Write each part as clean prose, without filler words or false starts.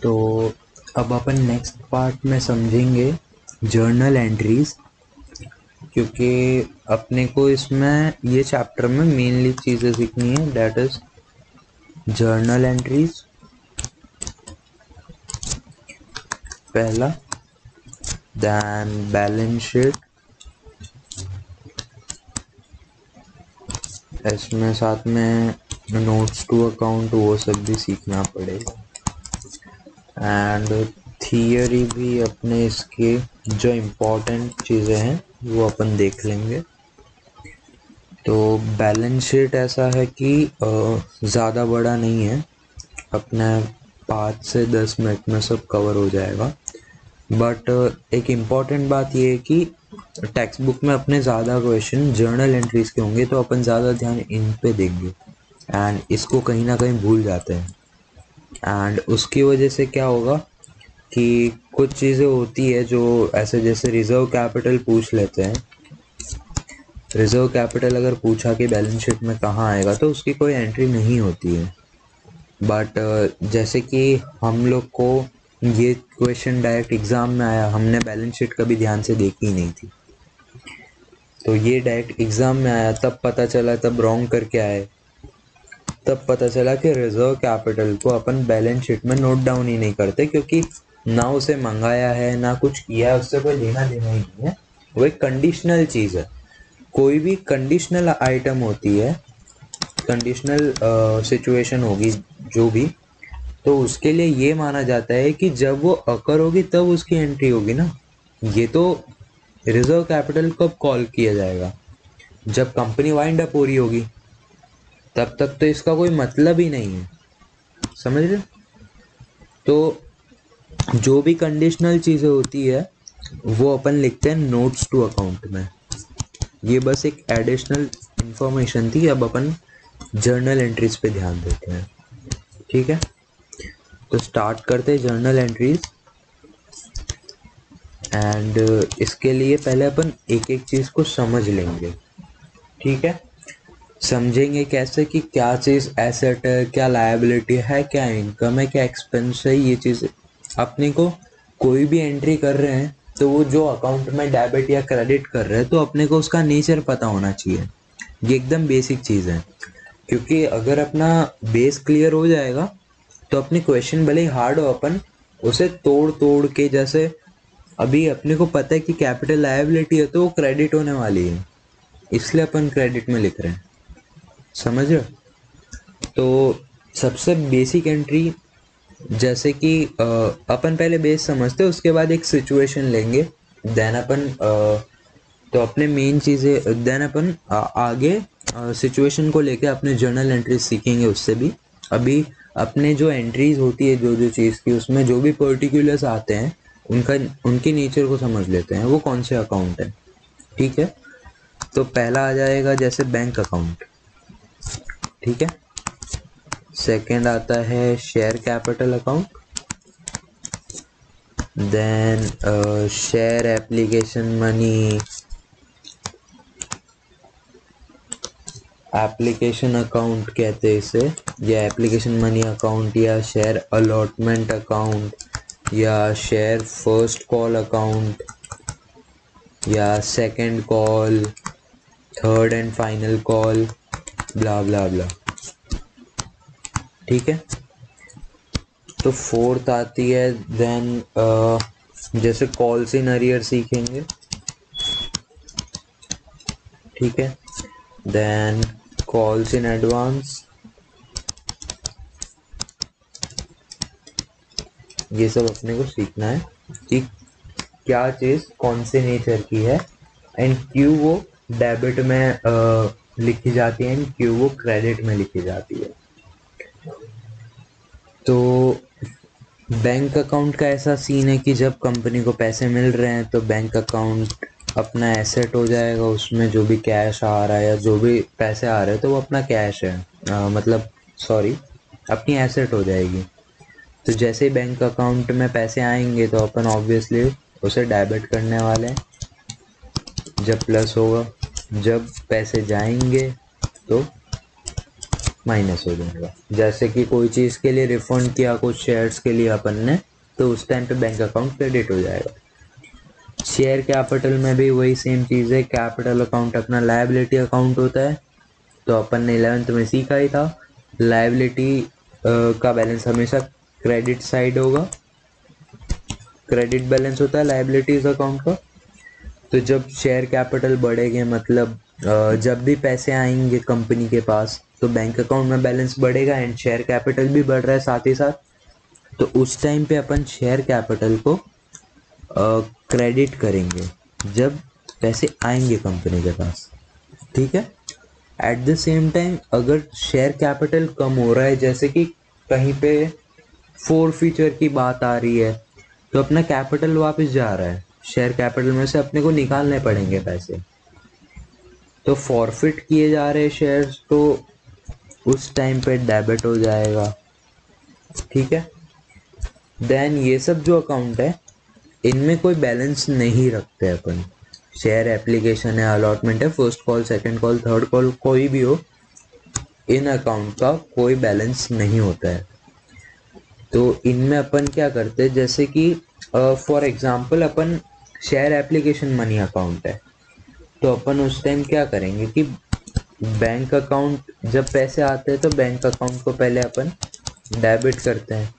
तो अब अपन next part में समझेंगे जर्नल एंट्रीज, क्योंकि अपने को इसमें ये चैप्टर में मेनली चीज़ें सीखनी है, दैट इज जर्नल एंट्रीज पहला, देन बैलेंस शीट, इसमें साथ में नोट्स टू अकाउंट वो सब भी सीखना पड़ेगा, एंड थियरी भी अपने इसके जो इम्पोर्टेंट चीज़ें हैं वो अपन देख लेंगे। तो बैलेंस शीट ऐसा है कि ज़्यादा बड़ा नहीं है, अपने 5 से 10 मिनट में सब कवर हो जाएगा। बट एक इम्पॉर्टेंट बात ये है कि टेक्स्ट बुक में अपने ज़्यादा क्वेश्चन जर्नल एंट्रीज के होंगे, तो अपन ज़्यादा ध्यान इन पे देंगे एंड इसको कहीं ना कहीं भूल जाते हैं। एंड उसकी वजह से क्या होगा कि कुछ चीज़ें होती है जो ऐसे जैसे रिजर्व कैपिटल पूछ लेते हैं, रिजर्व कैपिटल अगर पूछा कि बैलेंस शीट में कहाँ आएगा तो उसकी कोई एंट्री नहीं होती है। बट जैसे कि हम लोग को ये क्वेश्चन डायरेक्ट एग्ज़ाम में आया, हमने बैलेंस शीट कभी ध्यान से देखी ही नहीं थी, तो ये डायरेक्ट एग्ज़ाम में आया, तब पता चला, तब रॉन्ग करके आए, तब पता चला कि रिजर्व कैपिटल को अपन बैलेंस शीट में नोट डाउन ही नहीं करते, क्योंकि ना उसे मंगाया है ना कुछ किया है, उससे कोई लेना देना ही नहीं है, वो एक कंडीशनल चीज़ है। कोई भी कंडीशनल आइटम होती है, कंडीशनल सिचुएशन होगी जो भी, तो उसके लिए ये माना जाता है कि जब वो अकर होगी तब उसकी एंट्री होगी ना। ये तो रिजर्व कैपिटल कब कॉल किया जाएगा, जब कंपनी वाइंड अप हो रही होगी, तब तक तो इसका कोई मतलब ही नहीं है, समझ रहे। तो जो भी कंडीशनल चीज़ें होती है वो अपन लिखते हैं नोट्स टू अकाउंट में। ये बस एक एडिशनल इंफॉर्मेशन थी, अब अपन जर्नल एंट्रीज पे ध्यान देते हैं, ठीक है। तो स्टार्ट करते हैं जर्नल एंट्रीज, एंड इसके लिए पहले अपन एक एक चीज़ को समझ लेंगे, ठीक है। समझेंगे कैसे कि क्या चीज़ एसेट है, क्या लायबिलिटी है, क्या इनकम है, क्या एक्सपेंस है। ये चीज़ अपने को कोई भी एंट्री कर रहे हैं तो वो जो अकाउंट में डेबिट या क्रेडिट कर रहे हैं तो अपने को उसका नेचर पता होना चाहिए। ये एकदम बेसिक चीज़ है, क्योंकि अगर अपना बेस क्लियर हो जाएगा तो अपने क्वेश्चन भले ही हार्ड हो, अपन उसे तोड़ तोड़ के, जैसे अभी अपने को पता है कि कैपिटल लायबिलिटी है तो वो क्रेडिट होने वाली है, इसलिए अपन क्रेडिट में लिख रहे हैं, समझ रहे हो। तो सबसे बेसिक एंट्री, जैसे कि अपन पहले बेस समझते हैं, उसके बाद एक सिचुएशन लेंगे, देन अपन तो अपने मेन चीज़ें, देन अपन आगे सिचुएशन को लेके अपने जर्नल एंट्रीज सीखेंगे उससे भी। अभी अपने जो एंट्रीज होती है जो जो चीज़ की, उसमें जो भी पर्टिकुलर्स आते हैं उनके नेचर को समझ लेते हैं, वो कौन से अकाउंट है, ठीक है। तो पहला आ जाएगा जैसे बैंक अकाउंट, ठीक है। सेकंड आता है share capital account, then share application money, application account कहते हैं इसे, या एप्लीकेशन मनी अकाउंट, या शेयर अलॉटमेंट अकाउंट, या शेयर फर्स्ट कॉल अकाउंट, या second call, third and final call, blah blah blah, ठीक है। तो फोर्थ आती है देन जैसे कॉल्स इन अरियर सीखेंगे, ठीक है। देन कॉल्स इन एडवांस, ये सब अपने को सीखना है कि क्या चीज़ कौन से नेचर की है एंड क्यों वो डेबिट में लिखी जाती है एंड क्यों वो क्रेडिट में लिखी जाती है। तो बैंक अकाउंट का ऐसा सीन है कि जब कंपनी को पैसे मिल रहे हैं तो बैंक अकाउंट अपना एसेट हो जाएगा, उसमें जो भी कैश आ रहा है या जो भी पैसे आ रहे हैं तो वो अपना कैश है, मतलब सॉरी, अपनी एसेट हो जाएगी। तो जैसे ही बैंक अकाउंट में पैसे आएंगे तो अपन ऑब्वियसली उसे डेबिट करने वाले हैं, जब प्लस होगा, जब पैसे जाएंगे तो माइनस हो जाएगा। जैसे कि कोई चीज़ के लिए रिफंड किया कुछ शेयर्स के लिए अपन ने, तो उस टाइम पे बैंक अकाउंट क्रेडिट हो जाएगा। शेयर कैपिटल में भी वही सेम चीज़ है। कैपिटल अकाउंट अपना लायबिलिटी अकाउंट होता है, तो अपन ने 11th में सीखा ही था। लायबिलिटी का बैलेंस हमेशा क्रेडिट साइड होगा, क्रेडिट बैलेंस होता है लायबिलिटीज अकाउंट का। तो जब शेयर कैपिटल बढ़ेंगे, मतलब जब भी पैसे आएंगे कंपनी के पास, तो बैंक अकाउंट में बैलेंस बढ़ेगा एंड शेयर कैपिटल भी बढ़ रहा है साथ ही साथ। तो उस टाइम पे अपन शेयर कैपिटल को क्रेडिट करेंगे जब पैसे आएंगे कंपनी के पास, ठीक है। एट द सेम टाइम अगर शेयर कैपिटल कम हो रहा है, जैसे कि कहीं पे फोर फीचर की बात आ रही है, तो अपना कैपिटल वापस जा रहा है, शेयर कैपिटल में से अपने को निकालने पड़ेंगे पैसे, तो फॉरफिट किए जा रहे शेयर्स, तो उस टाइम पे डेबिट हो जाएगा, ठीक है। देन ये सब जो अकाउंट है, इनमें कोई बैलेंस नहीं रखते अपन। शेयर एप्लीकेशन है, अलॉटमेंट है, first call, second call, third call, कोई भी हो, इन अकाउंट का कोई बैलेंस नहीं होता है। तो इनमें अपन क्या करते हैं, जैसे कि for example upon share application money account है, तो अपन उस टाइम क्या करेंगे कि बैंक अकाउंट जब पैसे आते हैं तो बैंक अकाउंट को पहले अपन डेबिट करते हैं,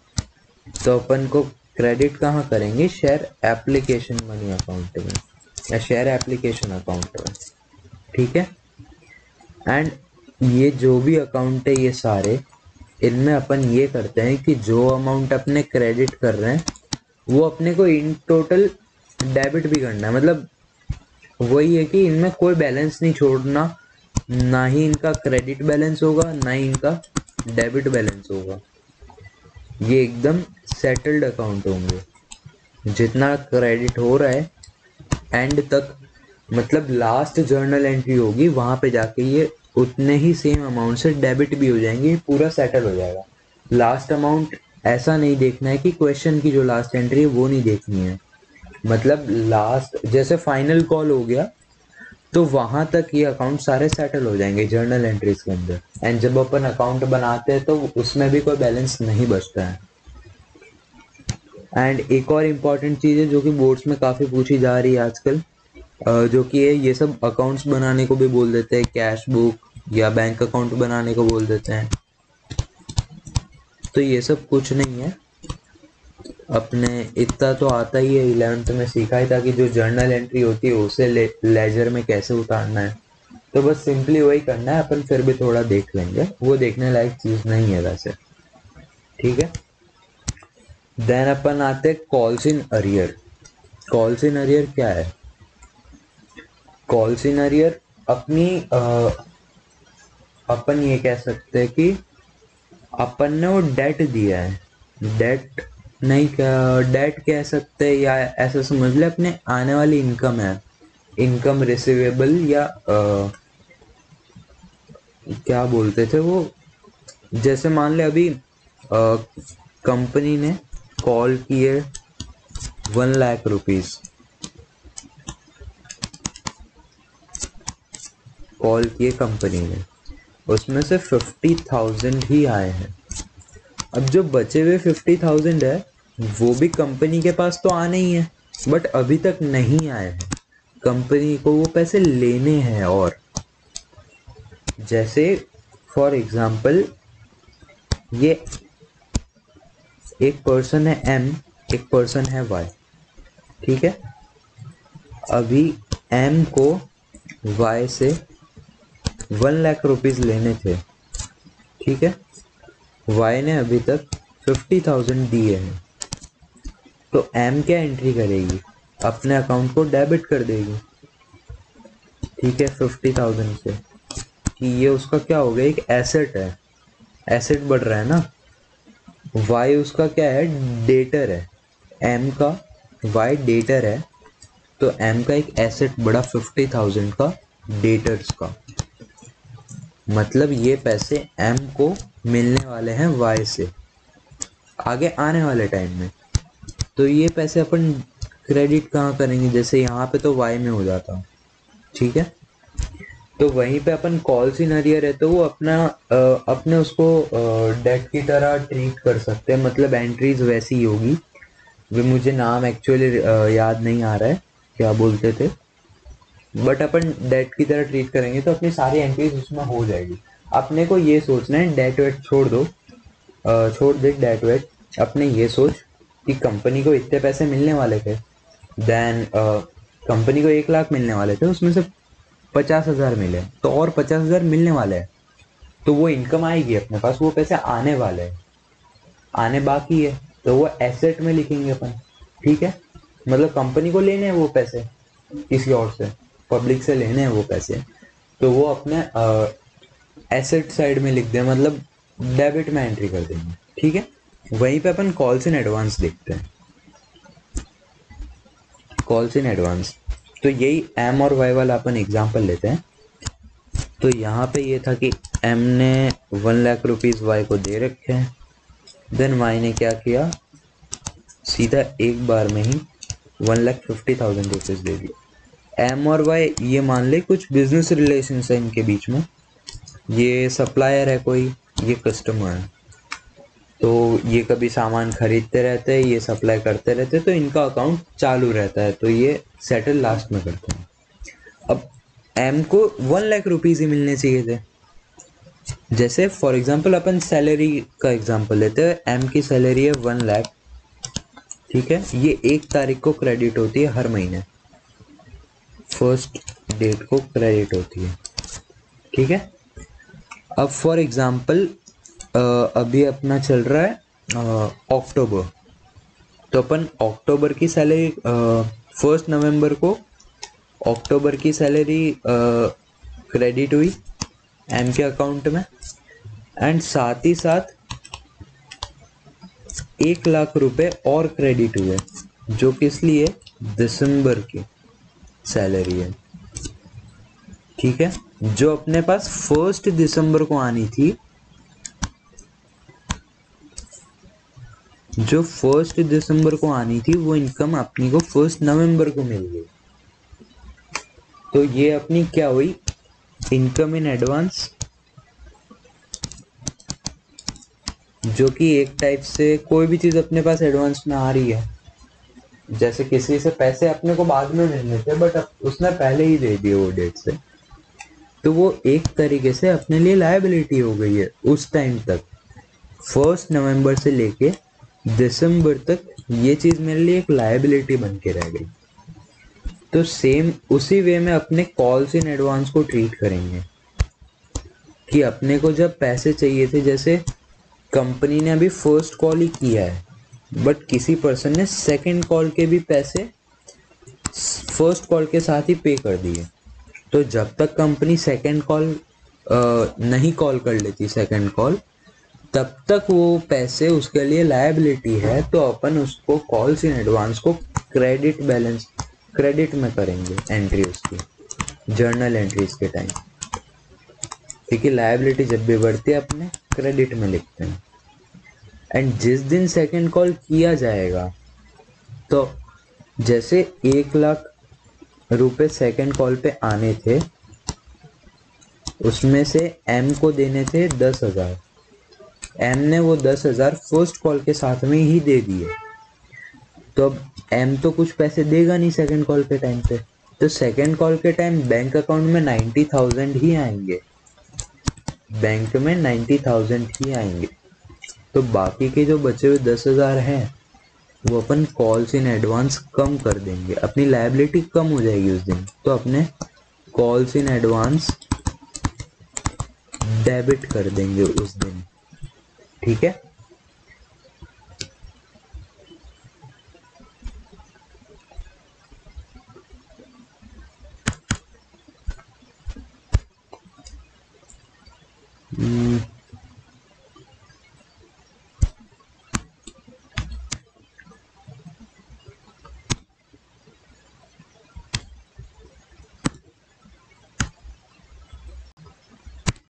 तो अपन को क्रेडिट कहाँ करेंगे, शेयर एप्लीकेशन मनी अकाउंट में या शेयर एप्लीकेशन अकाउंट में, ठीक है। एंड ये जो भी अकाउंट है ये सारे, इनमें अपन ये करते हैं कि जो अमाउंट अपने क्रेडिट कर रहे हैं वो अपने को इन टोटल डेबिट भी करना है। मतलब वही है कि इनमें कोई बैलेंस नहीं छोड़ना, ना ही इनका क्रेडिट बैलेंस होगा ना ही इनका डेबिट बैलेंस होगा। ये एकदम सेटल्ड अकाउंट होंगे। जितना क्रेडिट हो रहा है एंड तक, मतलब लास्ट जर्नल एंट्री होगी वहां पे जाके ये उतने ही सेम अमाउंट से डेबिट भी हो जाएंगे, पूरा सेटल हो जाएगा। लास्ट अमाउंट ऐसा नहीं देखना है कि क्वेश्चन की जो लास्ट एंट्री है वो नहीं देखनी है। मतलब लास्ट जैसे फाइनल कॉल हो गया तो वहां तक ये अकाउंट सारे सेटल हो जाएंगे जर्नल एंट्रीज के अंदर। एंड जब अपन अकाउंट बनाते हैं तो उसमें भी कोई बैलेंस नहीं बचता है। एंड एक और इम्पॉर्टेंट चीज़ है जो कि बोर्ड्स में काफ़ी पूछी जा रही है आजकल, जो कि है ये सब अकाउंट्स बनाने को भी बोल देते हैं, कैश बुक या बैंक अकाउंट बनाने को बोल देते हैं। तो ये सब कुछ नहीं है, अपने इतना तो आता ही है, 11th में सीखा ही था कि जो जर्नल एंट्री होती है उसे लेजर में कैसे उतारना है। तो बस सिंपली वही करना है, अपन फिर भी थोड़ा देख लेंगे, वो देखने लायक चीज़ नहीं है वैसे, ठीक है। देन अपन आते हैं calls in arrear. Calls in arrear क्या है? कॉल्स इन अरियर अपनी अपन ये कह सकते हैं कि अपन ने वो डेट दिया है, डेट नहीं, डेट कह सकते हैं, या ऐसा समझ ले अपने आने वाली इनकम है, इनकम रिसीवेबल, या क्या बोलते थे वो, जैसे मान ले अभी कंपनी ने कॉल किए 1 लाख रुपीज, कॉल किए कंपनी ने, उसमें से 50,000 ही आए हैं। अब जो बचे हुए 50,000 है वो भी कंपनी के पास तो आने ही है, बट अभी तक नहीं आए हैं, कंपनी को वो पैसे लेने हैं। और जैसे फॉर एग्जांपल ये एक पर्सन है एम, एक पर्सन है वाई, ठीक है। अभी एम को वाई से 1 लाख रुपीज लेने थे, ठीक है। वाई ने अभी तक 50,000 दिए हैं, तो एम क्या एंट्री करेगी, अपने अकाउंट को डेबिट कर देगी, ठीक है, 50,000 से, कि ये उसका क्या हो गया, एक एसेट है, एसेट बढ़ रहा है ना। वाई उसका क्या है, डेटर है, एम का वाई डेटर है, तो एम का एक एसेट बढ़ा 50,000 का डेटर्स का, मतलब ये पैसे एम को मिलने वाले हैं वाई से आगे आने वाले टाइम में। तो ये पैसे अपन क्रेडिट कहाँ करेंगे, जैसे यहाँ पे तो वाई में हो जाता, ठीक है। तो वहीं पे अपन कॉल्स इन अरियर है तो वो अपने उसको डेट की तरह ट्रीट कर सकते हैं, मतलब एंट्रीज वैसी ही होगी। वे मुझे नाम एक्चुअली याद नहीं आ रहा है क्या बोलते थे, बट अपन डेट की तरह ट्रीट करेंगे तो अपनी सारी एंट्रीज उसमें हो जाएगी। अपने को ये सोचना है, डेट वेट छोड़ दो, छोड़ दे डेट वेट। अपने ये सोच कि कंपनी को इतने पैसे मिलने वाले थे, देन कंपनी को 1 लाख मिलने वाले थे, उसमें से 50,000 मिले तो और 50,000 मिलने वाले हैं, तो वो इनकम आएगी अपने पास, वो पैसे आने वाले हैं, आने बाकी है, तो वो एसेट में लिखेंगे अपन। ठीक है, मतलब कंपनी को लेने हैं वो पैसे किसी और से, पब्लिक से लेने हैं वो पैसे, तो वो अपने एसेट साइड में लिख दें, मतलब डेबिट में एंट्री कर देंगे। ठीक है, वहीं पे अपन कॉल्स इन एडवांस देखते हैं, कॉल्स इन एडवांस। तो यही एम और वाई वाला अपन एग्जांपल लेते हैं। तो यहाँ पे ये था कि एम ने 1 लाख रुपीज़ वाई को दे रखे हैं, देन वाई ने क्या किया, सीधा एक बार में ही 1,50,000 रुपीज़ दे दिया। एम और वाई ये मान ले कुछ बिजनेस रिलेशन है इनके बीच में, ये सप्लायर है कोई, ये कस्टमर है, तो ये कभी सामान खरीदते रहते हैं, ये सप्लाई करते रहते हैं, तो इनका अकाउंट चालू रहता है, तो ये सेटल लास्ट में करते हैं। अब एम को 1 लाख रुपीज़ ही मिलने चाहिए थे। जैसे फॉर एग्जांपल अपन सैलरी का एग्जांपल लेते हैं, एम की सैलरी है 1 लाख, ठीक है, ये 1 तारीख को क्रेडिट होती है हर महीने, फर्स्ट डेट को क्रेडिट होती है। ठीक है, अब फॉर एग्जांपल अभी अपना चल रहा है अक्टूबर, तो अपन अक्टूबर की सैलरी 1 नवंबर को अक्टूबर की सैलरी क्रेडिट हुई एम के अकाउंट में, एंड साथ ही साथ 1 लाख रुपए और क्रेडिट हुए, जो किस लिए, दिसंबर की सैलरी है। ठीक है, जो अपने पास 1 दिसंबर को आनी थी, जो 1 दिसंबर को आनी थी, वो इनकम अपनी को 1 नवंबर को मिल गई। तो ये अपनी क्या हुई, इनकम इन एडवांस, जो कि एक टाइप से कोई भी चीज अपने पास एडवांस में आ रही है, जैसे किसी से पैसे अपने को बाद में मिलने थे बट उसने पहले ही दे दिए वो डेट से, तो वो एक तरीके से अपने लिए लायबिलिटी हो गई है उस टाइम तक। 1 नवंबर से लेके दिसंबर तक ये चीज मेरे लिए एक लायबिलिटी बन के रह गई। तो सेम उसी वे में अपने कॉल्स इन एडवांस को ट्रीट करेंगे कि अपने को जब पैसे चाहिए थे, जैसे कंपनी ने अभी फर्स्ट कॉल ही किया है, बट किसी पर्सन ने सेकंड कॉल के भी पैसे फर्स्ट कॉल के साथ ही पे कर दिए, तो जब तक कंपनी सेकंड कॉल नहीं कॉल कर लेती सेकंड कॉल, तब तक वो पैसे उसके लिए लायबिलिटी है, तो अपन उसको कॉल्स इन एडवांस को क्रेडिट बैलेंस, क्रेडिट में करेंगे एंट्री उसकी जर्नल एंट्रीज के टाइम, क्योंकि लायबिलिटी जब भी बढ़ती है अपने क्रेडिट में लिखते हैं। एंड जिस दिन सेकंड कॉल किया जाएगा, तो जैसे 1 लाख रुपए सेकंड कॉल पे आने थे, उसमें से एम को देने थे 10,000, एम ने वो 10,000 फर्स्ट कॉल के साथ में ही दे दिए, तो अब एम तो कुछ पैसे देगा नहीं सेकंड कॉल के टाइम पे, तो सेकंड कॉल के टाइम बैंक अकाउंट में 90,000 ही आएंगे, बैंक में 90,000 ही आएंगे। तो बाकी के जो बचे हुए 10,000 हैं वो अपन कॉल्स इन एडवांस कम कर देंगे, अपनी लायबिलिटी कम हो जाएगी उस दिन, तो अपने कॉल्स इन एडवांस डेबिट कर देंगे उस दिन। ठीक है,